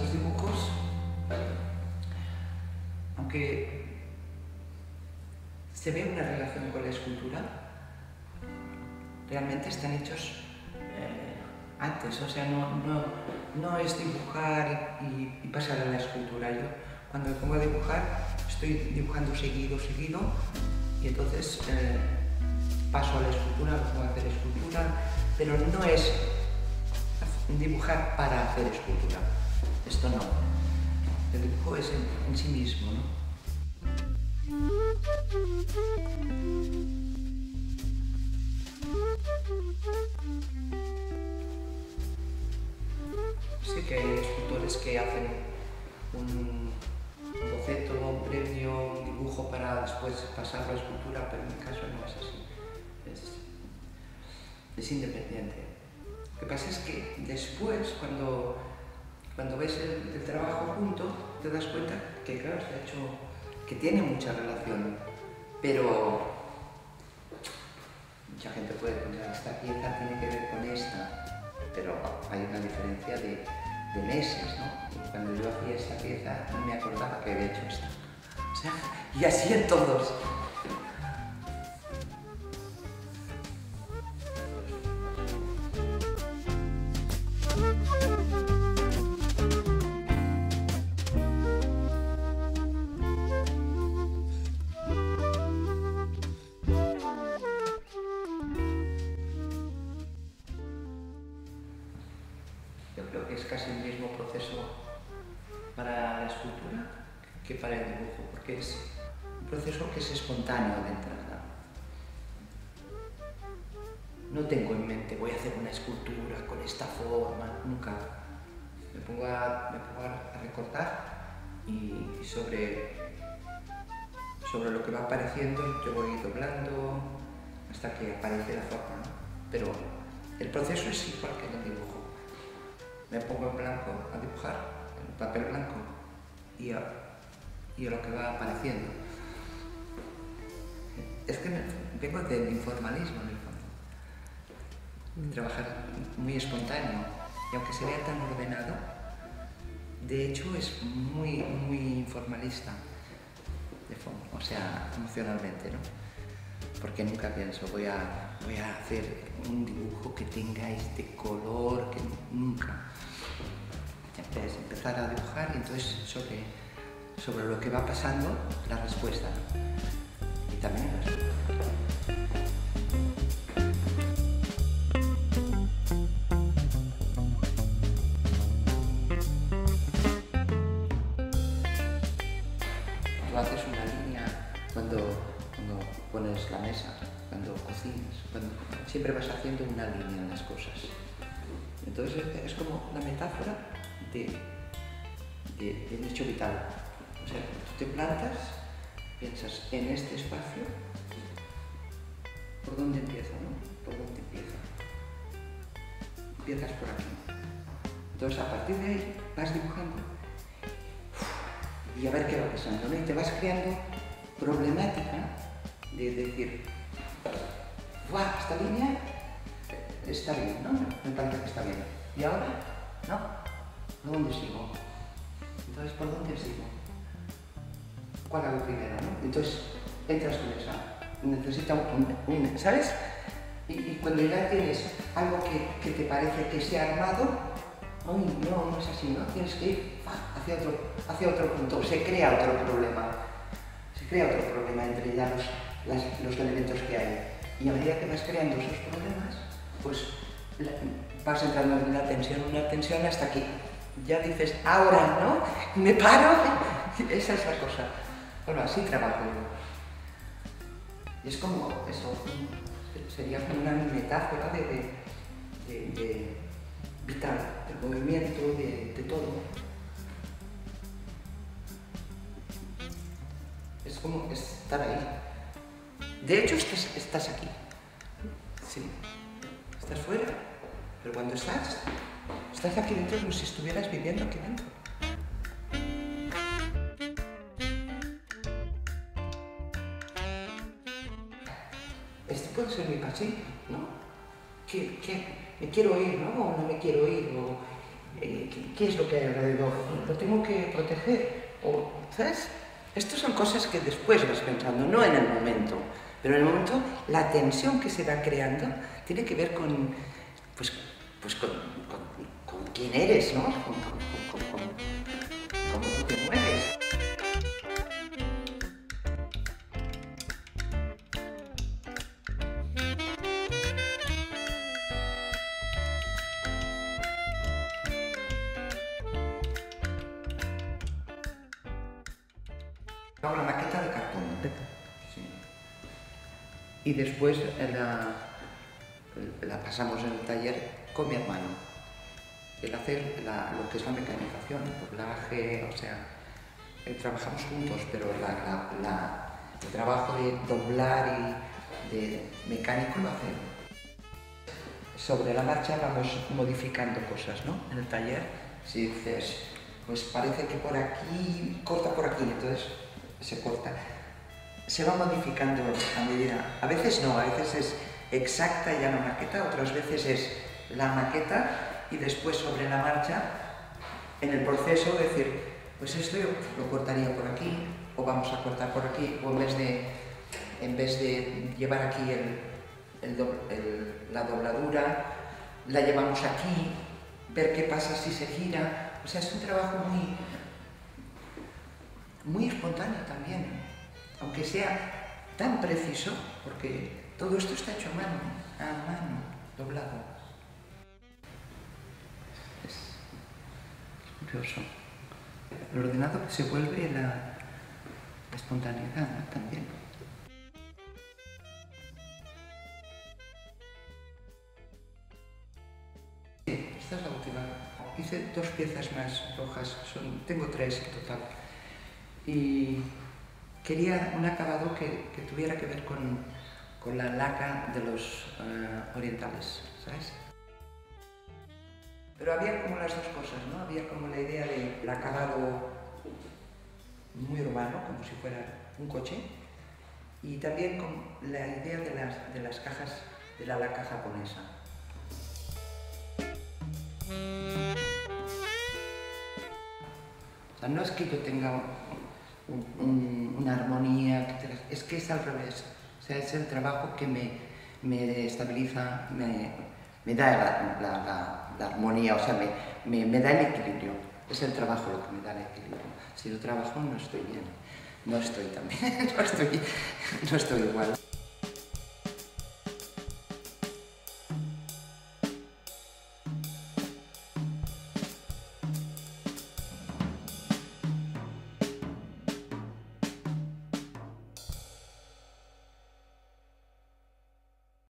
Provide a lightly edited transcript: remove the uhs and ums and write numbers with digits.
estos dibujos, aunque se ve una relación con la escultura, realmente están hechos antes, o sea, no es dibujar y pasar a la escultura. Yo cuando me pongo a dibujar estoy dibujando seguido y entonces paso a la escultura, me pongo a hacer escultura, pero no es dibujar para hacer escultura, esto no. El dibujo es en sí mismo, ¿no? Sí que hay escultores que hacen un boceto, un previo, un dibujo para después pasar a la escultura, pero en mi caso no es así. Es independiente. Lo que pasa es que después, cuando ves el trabajo junto, te das cuenta que, claro, está hecho, que tiene mucha relación, pero mucha gente puede pensar, esta pieza tiene que ver con esta, pero hay una diferencia de meses, ¿no? Y cuando yo hacía esta pieza no me acordaba que había hecho esta. O sea, y así en todos. Yo creo que es casi el mismo proceso para la escultura que para el dibujo, porque es un proceso que es espontáneo de entrada. No tengo en mente, voy a hacer una escultura con esta forma, nunca. Me pongo a recortar y sobre lo que va apareciendo yo voy doblando hasta que aparece la forma, ¿no? Pero el proceso es igual que en el dibujo. Me pongo en blanco a dibujar, en papel blanco, y a lo que va apareciendo. Es que vengo del informalismo, en el fondo. Trabajar muy espontáneo, y aunque se vea tan ordenado, de hecho es muy informalista, de fondo, o sea, emocionalmente, ¿no? Porque nunca pienso, voy a hacer un dibujo que tenga este color, que nunca. Es empezar a dibujar y entonces sobre lo que va pasando, la respuesta, ¿no? Y también la respuesta. Tú haces una línea cuando pones la mesa, cuando cocinas, siempre vas haciendo una línea en las cosas. Entonces es como la metáfora del hecho vital. O sea, tú te plantas, piensas en este espacio, ¿por dónde empieza, no? ¿Por dónde empieza? Empiezas por aquí. Entonces, a partir de ahí, vas dibujando y a ver qué va pasando, ¿no? Y te vas creando problemática de decir, ¡guau! Esta línea está bien, ¿no? Me parece que está bien. ¿Y ahora? ¿No? ¿Por dónde sigo? Entonces, ¿por dónde sigo? ¿Cuál hago primero, no? Entonces, entras con esa. Necesita ¿sabes? Y cuando ya tienes algo que te parece que se ha armado, no es así, ¿no? Tienes que ir hacia otro punto. Se crea otro problema. Se crea otro problema entre ya los elementos que hay. Y a medida que vas creando esos problemas, pues vas entrando en una tensión hasta que ya dices, ahora, ¿no? Me paro. Esa es la cosa. Bueno, así trabajo yo. Y es como eso, sería como una metáfora de vital, del movimiento, de todo. Es como estar ahí. De hecho, estás aquí. Sí, estás fuera. Pero cuando estás aquí dentro como si estuvieras viviendo aquí dentro. Este puede ser mi pasillo, ¿no? ¿Me quiero ir, no? O no me quiero ir, o ¿Qué es lo que hay alrededor? ¿Lo tengo que proteger? O, ¿sabes? Estas son cosas que después vas pensando, no en el momento. Pero en el momento, la tensión que se va creando tiene que ver con, pues, con quién eres, ¿no? Con cómo tú te mueves. Hago la maqueta de cartón. Sí. Y después la pasamos en el taller con mi hermano. El hacer lo que es la mecanización, el doblaje, o sea, trabajamos juntos, pero el trabajo de doblar y de mecánico lo hacemos. Sobre la marcha vamos modificando cosas, ¿no? En el taller, si dices, pues parece que por aquí, corta por aquí, entonces se corta. Se va modificando a medida, a veces no, a veces es exacta ya la maqueta, otras veces es la maqueta y después sobre la marcha, en el proceso, decir, pues esto yo lo cortaría por aquí, o vamos a cortar por aquí, o en vez de llevar aquí la dobladura, la llevamos aquí, ver qué pasa si se gira. O sea, es un trabajo muy espontáneo también, aunque sea tan preciso, porque todo esto está hecho a mano, doblado. Es curioso. El ordenado se vuelve la espontaneidad, ¿no? También. Esta es la última. Hice 2 piezas más rojas, tengo 3 en total. Y quería un acabado que tuviera que ver con la laca de los orientales, ¿sabes? Pero había como las dos cosas, ¿no? Había como la idea del acabado muy urbano, como si fuera un coche, y también con la idea de las cajas, de la laca japonesa. O sea, no es que yo tenga una armonía, es que es al revés. O sea, es el trabajo que me estabiliza, me da la armonía, o sea, me da el equilibrio. Es el trabajo lo que me da el equilibrio. Si yo trabajo no estoy bien, no estoy tan bien, no estoy igual.